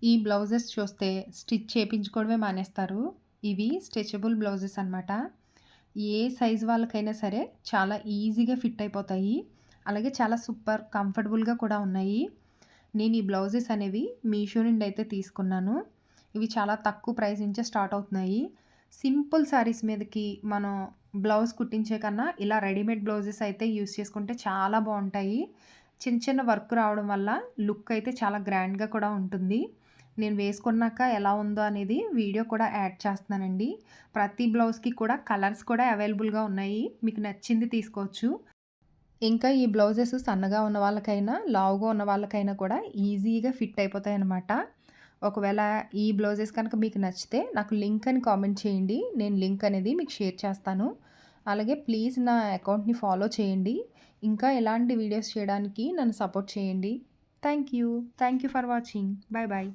ఈ బ్లౌజెస్ చూస్తే స్టిచ్ చేపించుకోవడమే మానేస్తారు. ఇవి స్ట్రెచబుల్ బ్లౌజెస్ అనమాట. ఏ సైజ్ వాళ్ళకైనా సరే చాలా ఈజీగా ఫిట్ అయిపోతాయి. అలాగే చాలా సూపర్ కంఫర్టబుల్‌గా కూడా ఉన్నాయి. నేను ఈ బ్లౌజెస్ అనేవి మీషో నుండి అయితే తీసుకున్నాను. ఇవి చాలా తక్కువ ప్రైస్ నుంచే స్టార్ట్ అవుతున్నాయి. సింపుల్ శారీస్ మీదకి మనం బ్లౌజ్ కుట్టించే కన్నా ఇలా రెడీమేడ్ బ్లౌజెస్ అయితే యూజ్ చేసుకుంటే చాలా బావుంటాయి. చిన్న చిన్న వర్క్ రావడం వల్ల లుక్ అయితే చాలా గ్రాండ్‌గా కూడా ఉంటుంది. నేను వేసుకున్నాక ఎలా ఉందో అనేది వీడియో కూడా యాడ్ చేస్తున్నానండి. ప్రతి బ్లౌజ్‌కి కూడా కలర్స్ కూడా అవైలబుల్‌గా ఉన్నాయి. మీకు నచ్చింది తీసుకోవచ్చు. ఇంకా ఈ బ్లౌజెస్ సన్నగా ఉన్న వాళ్ళకైనా, లావుగా ఉన్న వాళ్ళకైనా కూడా ఈజీగా ఫిట్ అయిపోతాయన్నమాట. ఒకవేళ ఈ బ్లౌజెస్ కనుక మీకు నచ్చితే నాకు లింక్ అని కామెంట్ చేయండి. నేను లింక్ అనేది మీకు షేర్ చేస్తాను. అలాగే ప్లీజ్ నా అకౌంట్‌ని ఫాలో చేయండి. ఇంకా ఎలాంటి వీడియోస్ చేయడానికి నన్ను సపోర్ట్ చేయండి. Thank you. Thank you for watching. Bye bye.